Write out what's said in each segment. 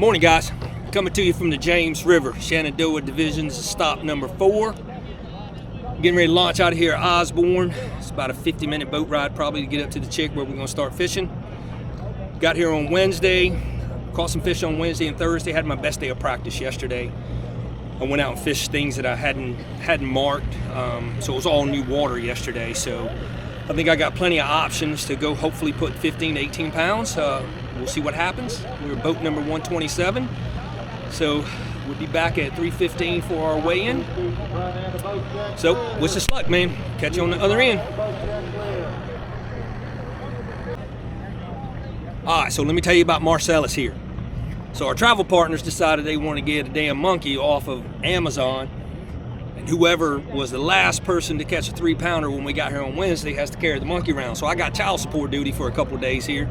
Morning, guys. Coming to you from the James River, Shenandoah Division. This is stop number 4. Getting ready to launch out of here at Osbourne. It's about a 50-minute boat ride probably to get up to the Chick where we're going to start fishing. Got here on Wednesday. Caught some fish on Wednesday and Thursday. Had my best day of practice yesterday. I went out and fished things that I hadn't marked. So it was all new water yesterday. So I think I got plenty of options to go hopefully put 15 to 18 pounds. We'll see what happens. We're boat number 127. So we'll be back at 3:15 for our weigh-in. So wish us luck, man. Catch you on the other end. All right, so let me tell you about Marcellus here. So our travel partners decided they want to get a damn monkey off of Amazon. And whoever was the last person to catch a 3-pounder when we got here on Wednesday has to carry the monkey around. So I got child support duty for a couple of days here.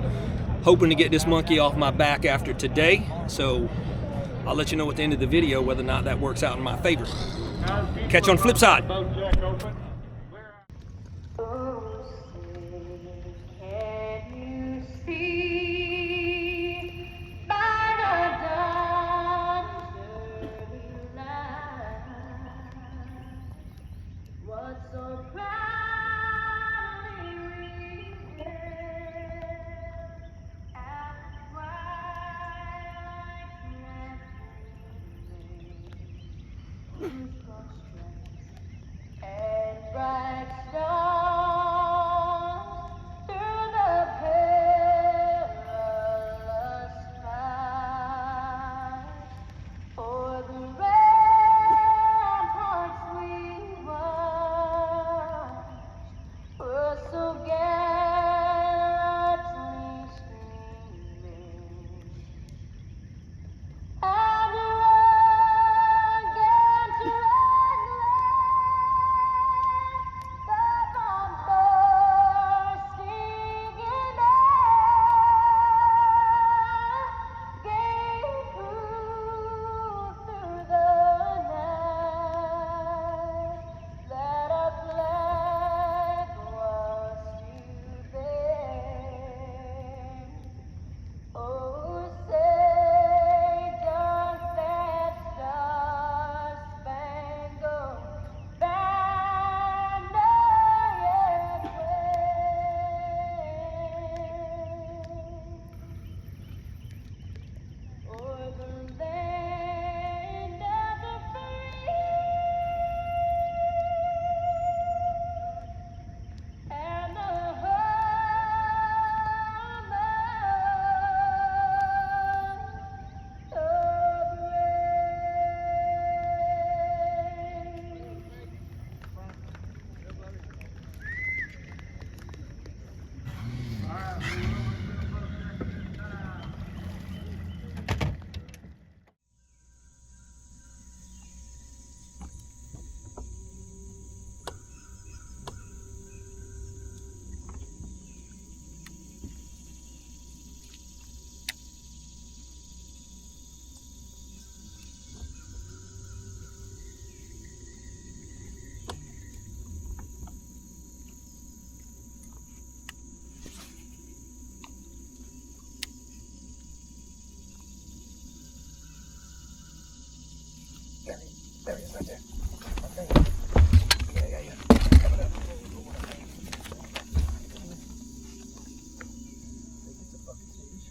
Hoping to get this monkey off my back after today. So I'll let you know at the end of the video whether or not that works out in my favor. Catch you on the flip side. There he is, right there. Okay. Yeah. Coming up. It's a fucking fish.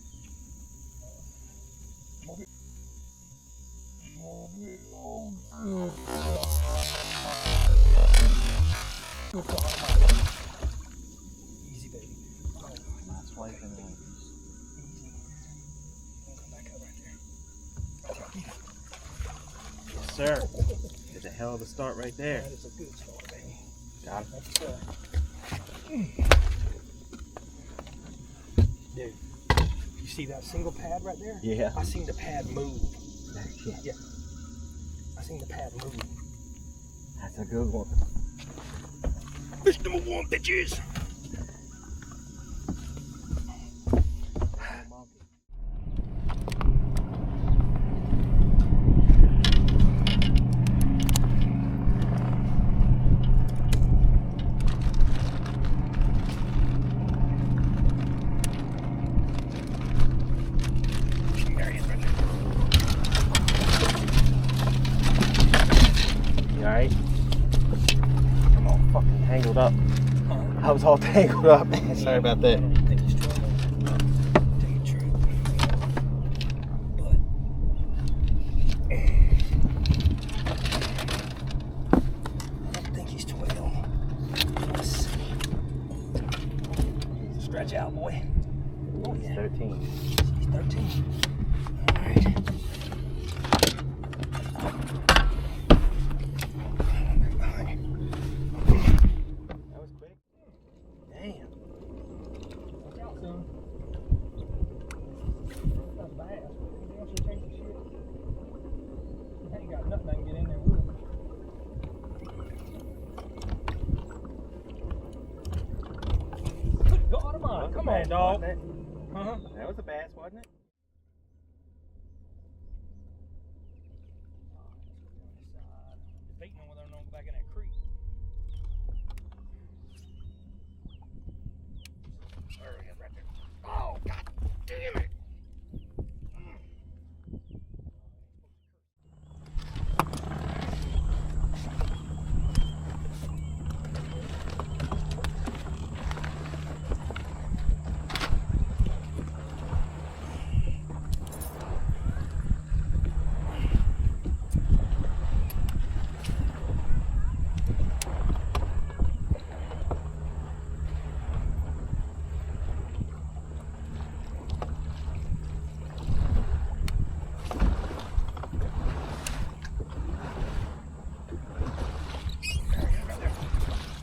Move it. Easy, baby. Oh, that's why you can easy. Come back up right there. Yes, sir. It's a hell of a start right there. That is a good start, baby. Got him. Dude, you see that single pad right there? Yeah. I seen the pad move. Yeah. I seen the pad move. That's a good one. Fish number 1, bitches. There he is right there. Alright. I'm all fucking tangled up. I was all tangled up. Sorry about that. I think he's 12. Take it true. But I don't think he's 12. Let's see. Stretch out, boy. Oh, yeah. 13. He's 13. All right. That was quick. Damn. Watch out, son. That's bad. You want you to take the shit? I ain't got nothing I can get in there with him. Good God Almighty. Come on, dog. Uh-huh. That was a bass, wasn't it? Debating on whether or not to go back in that creek. There he is right there. Oh, God damn it.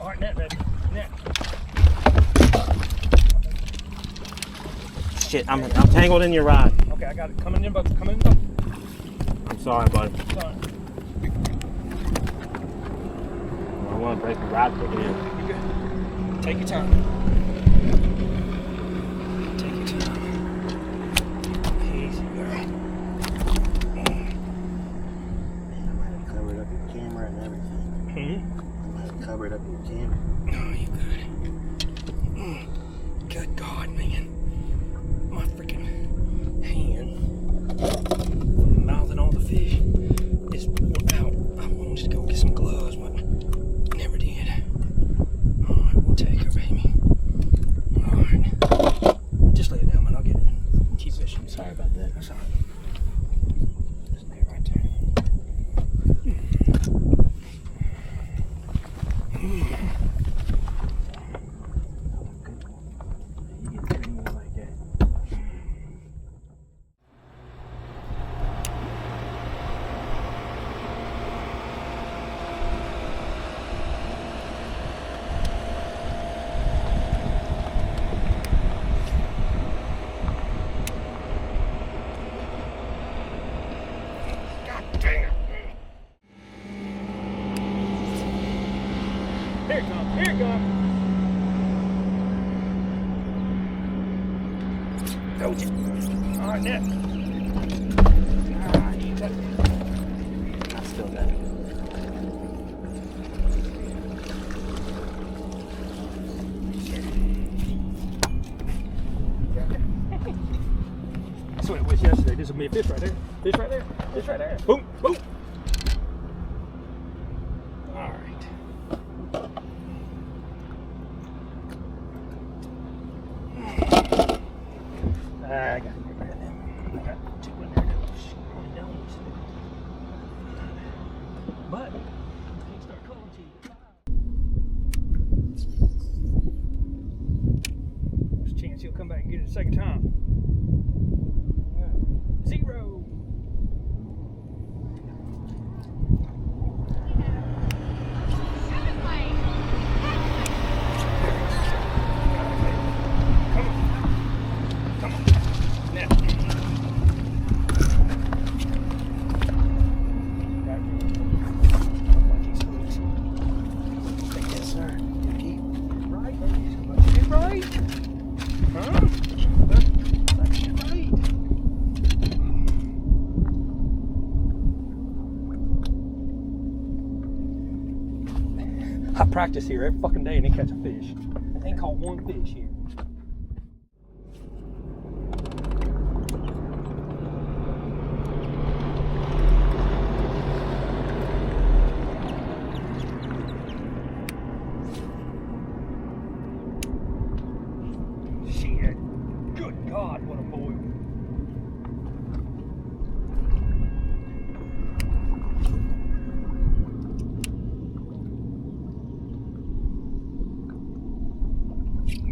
All right, net, baby. Net. Shit, I'm tangled in your rod. Okay, I got it. Coming in, boat. Coming in, boat. I'm sorry, buddy. Sorry. I don't want to break the rod again. You good. Take your time. Take your time. Easy, girl. Man, I might have covered up your camera and everything. Hmm? I might have covered up your camera. No, you good. Good God, man. My freaking hand, mouthing all the fish, is out. I wanted to go get some gloves, but never did. All right, we'll take her, baby. All right. Just lay it down, man. I'll get it. Keep fishing. Sorry about that. That's all right. Just lay it right there. You get three more like that. God damn. Here it comes. Here it comes. Told you. All right, net. Ah, you got it. I still got it. That's what it was yesterday. This will be a fish right there. Fish right there. Fish right there. Boom, boom. All right. I got to get rid of them. I got two in there that was going down. But I can't start calling to you. There's a chance he'll come back and get it a second time. 0. Come on. Net. Yes, sir. You keep Right, baby. Get right. Huh? Let's get right. I practice here every fucking day and then catch a fish. I ain't caught one fish here.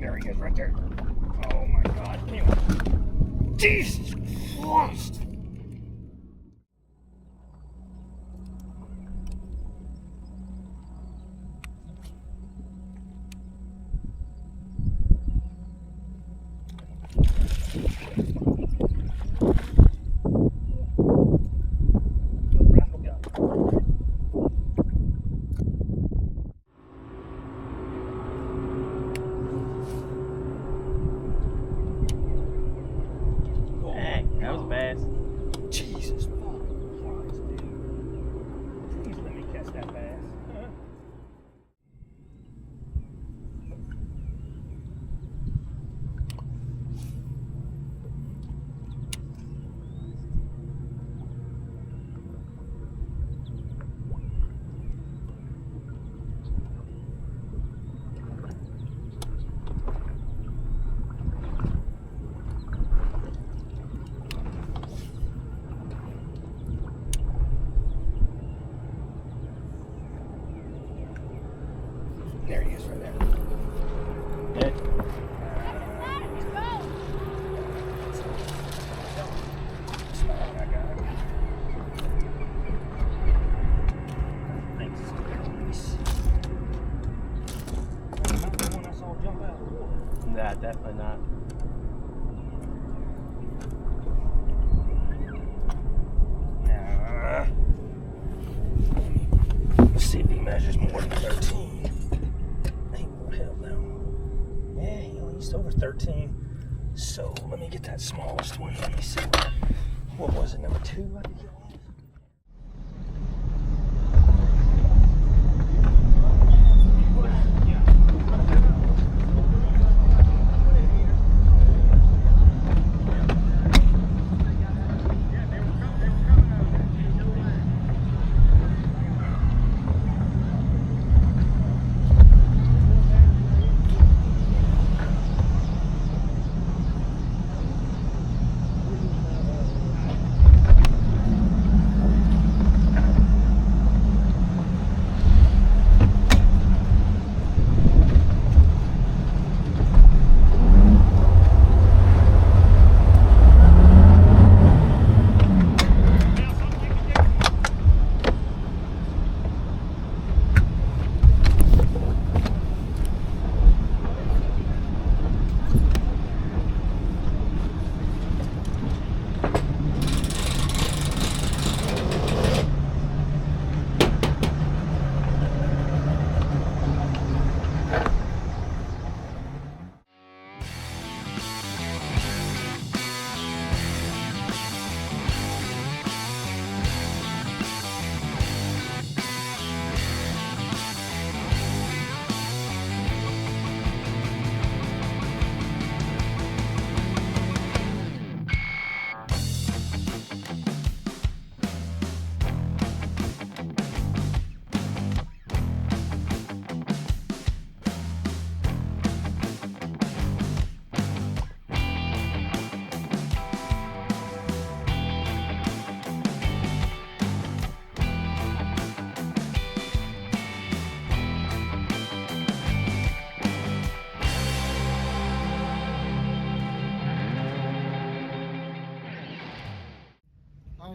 There he is right there. Oh my God. Anyway. Jesus Christ. That was a bass. Jesus fucking Christ, dude. Please let me catch that bass. There he is right there. Yeah. Nah, definitely not. Nah. Let's see if he measures more than 13. Ain't no hell no. Yeah, he only used over 13. So let me get that smallest one. Let me see what was it, number 2? I think it was.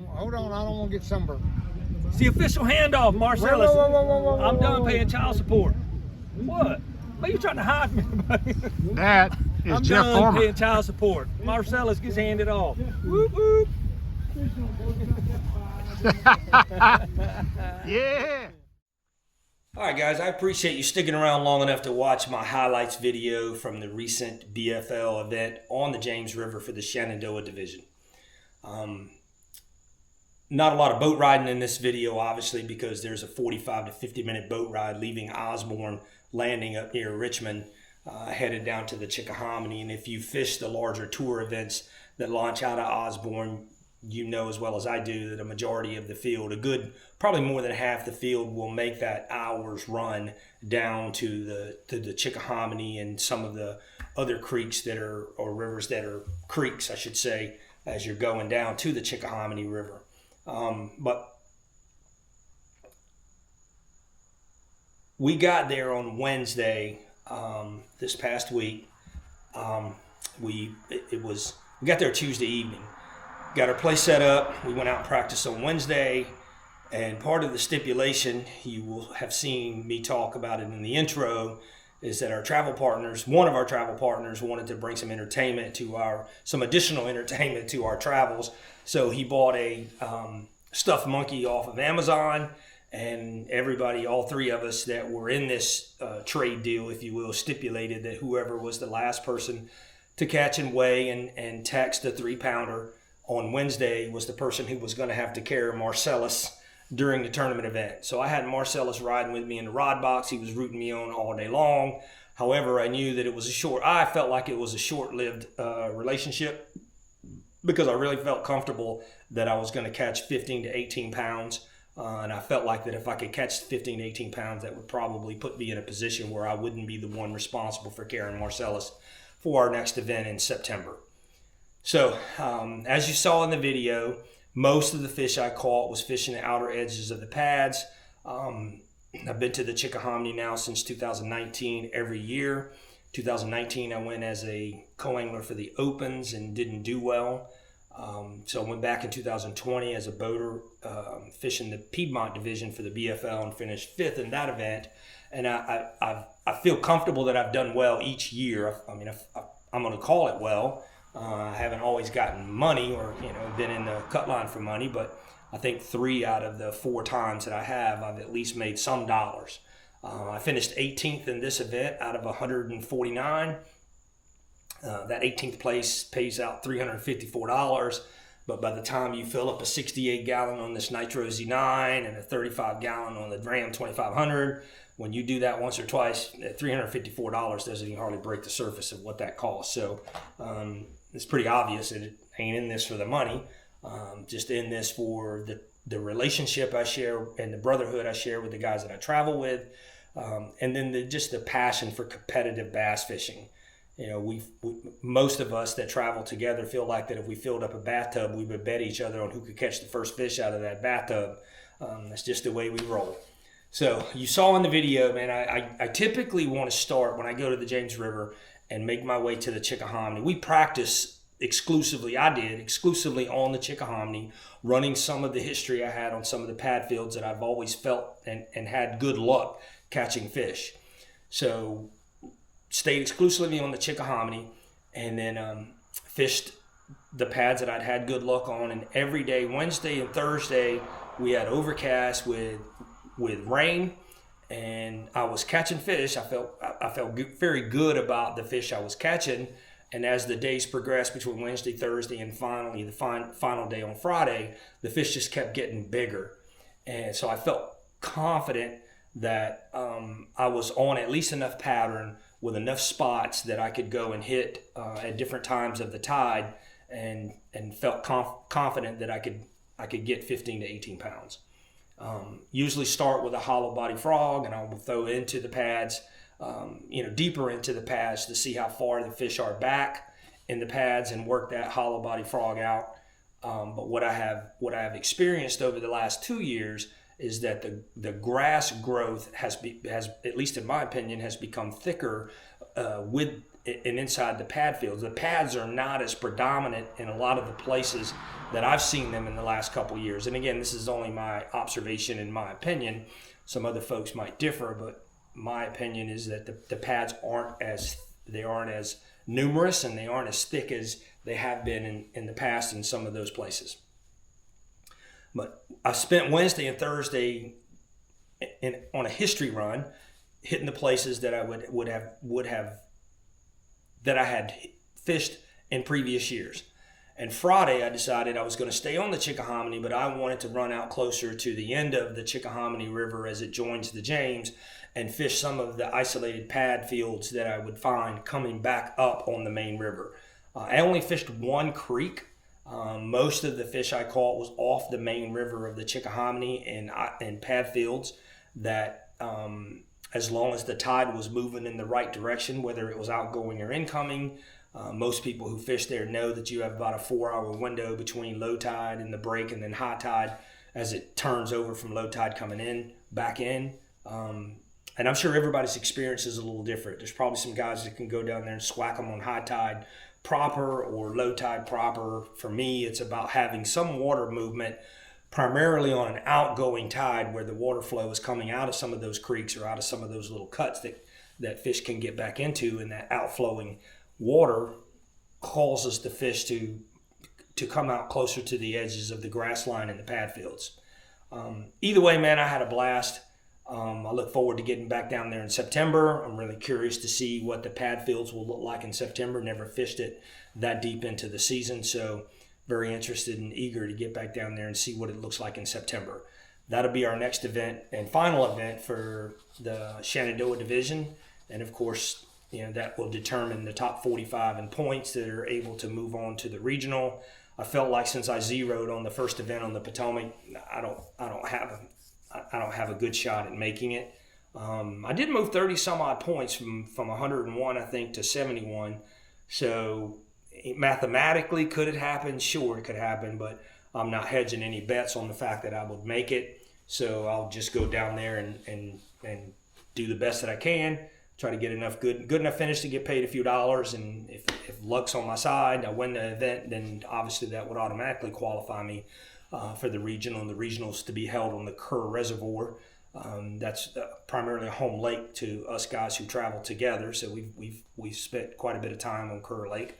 Hold on, I don't want to get sunburned. It's the official handoff, Marcellus. Whoa, I'm done paying child support. What? Are you trying to hide me, buddy? That is I'm Jeff done Farmer. paying child support. Marcellus gets handed off. Whoop, whoop. Yeah. All right, guys, I appreciate you sticking around long enough to watch my highlights video from the recent BFL event on the James River for the Shenandoah Division. Not a lot of boat riding in this video, obviously, because there's a 45 to 50 minute boat ride leaving Osbourne Landing up near Richmond, headed down to the Chickahominy. And if you fish the larger tour events that launch out of Osbourne, you know as well as I do that a majority of the field, probably more than half the field, will make that hour's run down to the Chickahominy and some of the other creeks that are, or rivers that are creeks, I should say, as you're going down to the Chickahominy River. But we got there on Wednesday this past week, We got there Tuesday evening, got our place set up. We went out and practiced on Wednesday, and part of the stipulation, you will have seen me talk about it in the intro, is that one of our travel partners wanted to bring some additional entertainment to our travels. So he bought a stuffed monkey off of Amazon, and everybody, all three of us that were in this trade deal, if you will, stipulated that whoever was the last person to catch and weigh and text a 3-pounder on Wednesday was the person who was going to have to carry Marcellus during the tournament event. So I had Marcellus riding with me in the rod box. He was rooting me on all day long. However, I knew that I felt like it was a short-lived relationship, because I really felt comfortable that I was going to catch 15 to 18 pounds. And I felt like that if I could catch 15 to 18 pounds, that would probably put me in a position where I wouldn't be the one responsible for carrying Marcellus for our next event in September. So as you saw in the video, most of the fish I caught was fishing the outer edges of the pads. I've been to the Chickahominy now since 2019 every year. 2019, I went as a co-angler for the Opens and didn't do well. So I went back in 2020 as a boater, fishing the Piedmont Division for the BFL and finished 5th in that event. And I feel comfortable that I've done well each year. I'm going to call it well. I haven't always gotten money or been in the cut line for money, but I think 3 out of the 4 times that I've at least made some dollars. I finished 18th in this event out of 149. That 18th place pays out $354, but by the time you fill up a 68 gallon on this Nitro Z9 and a 35 gallon on the Ram 2500, when you do that once or twice, $354 doesn't even hardly break the surface of what that costs. So it's pretty obvious that it ain't in this for the money, just in this for the relationship I share and the brotherhood I share with the guys that I travel with, and then just the passion for competitive bass fishing. Most of us that travel together feel like that if we filled up a bathtub, we would bet each other on who could catch the first fish out of that bathtub. That's just the way we roll. So you saw in the video, man, I typically want to start when I go to the James River and make my way to the Chickahominy. We practice exclusively on the Chickahominy, running some of the history I had on some of the pad fields that I've always felt and had good luck catching fish. So stayed exclusively on the Chickahominy, and then fished the pads that I'd had good luck on. And every day, Wednesday and Thursday, we had overcast with rain, and I was catching fish. I felt very good about the fish I was catching. And as the days progressed between Wednesday, Thursday, and finally the final day on Friday, the fish just kept getting bigger. And so I felt confident that I was on at least enough pattern with enough spots that I could go and hit at different times of the tide, and felt confident that I could get 15 to 18 pounds. Usually start with a hollow body frog, and I will throw into the pads, deeper into the pads to see how far the fish are back in the pads and work that hollow body frog out. But what I have experienced over the last 2 years is that the grass growth has at least in my opinion, has become thicker with and inside the pad fields. The pads are not as predominant in a lot of the places that I've seen them in the last couple years. And again, this is only my observation and my opinion. Some other folks might differ, but my opinion is that the pads aren't as numerous and they aren't as thick as they have been in the past in some of those places. But I spent Wednesday and Thursday on a history run, hitting the places that I would have that I had fished in previous years. And Friday, I decided I was going to stay on the Chickahominy, but I wanted to run out closer to the end of the Chickahominy River as it joins the James and fish some of the isolated pad fields that I would find coming back up on the main river. I only fished one creek. Most of the fish I caught was off the main river of the Chickahominy and pad fields that as long as the tide was moving in the right direction, whether it was outgoing or incoming, most people who fish there know that you have about a 4-hour window between low tide and the break and then high tide as it turns over from low tide coming in, back in. And I'm sure everybody's experience is a little different. There's probably some guys that can go down there and swack them on high tide proper or low tide proper. For me, it's about having some water movement, primarily on an outgoing tide where the water flow is coming out of some of those creeks or out of some of those little cuts that fish can get back into, and that outflowing water causes the fish to come out closer to the edges of the grass line in the pad fields. Either way, man, I had a blast. I look forward to getting back down there in September. I'm really curious to see what the pad fields will look like in September. Never fished it that deep into the season, so very interested and eager to get back down there and see what it looks like in September. That'll be our next event and final event for the Shenandoah Division, and of course, that will determine the top 45 in points that are able to move on to the regional. I felt like since I zeroed on the first event on the Potomac, I don't have a good shot at making it. I did move 30 some odd points from 101, I think, to 71. So mathematically, could it happen? Sure, it could happen, but I'm not hedging any bets on the fact that I would make it. So I'll just go down there and do the best that I can. Try to get enough good enough finish to get paid a few dollars, and if luck's on my side, I win the event, then obviously that would automatically qualify me for the regional, and the regionals to be held on the Kerr Reservoir. That's primarily a home lake to us guys who travel together, so we've spent quite a bit of time on Kerr Lake,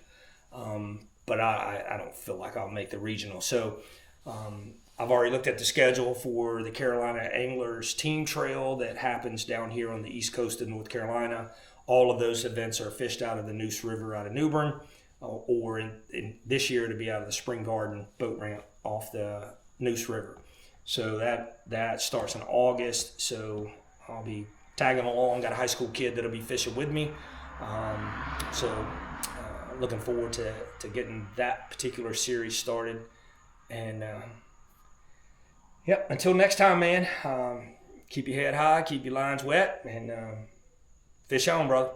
but I don't feel like I'll make the regional. So I've already looked at the schedule for the Carolina Anglers Team Trail that happens down here on the east coast of North Carolina. All of those events are fished out of the Neuse River out of New Bern, or in this year to be out of the Spring Garden boat ramp off the Neuse River. So that starts in August. So I'll be tagging along. Got a high school kid that'll be fishing with me. Looking forward to getting that particular series started. And until next time, man, keep your head high, keep your lines wet, and fish on, brother.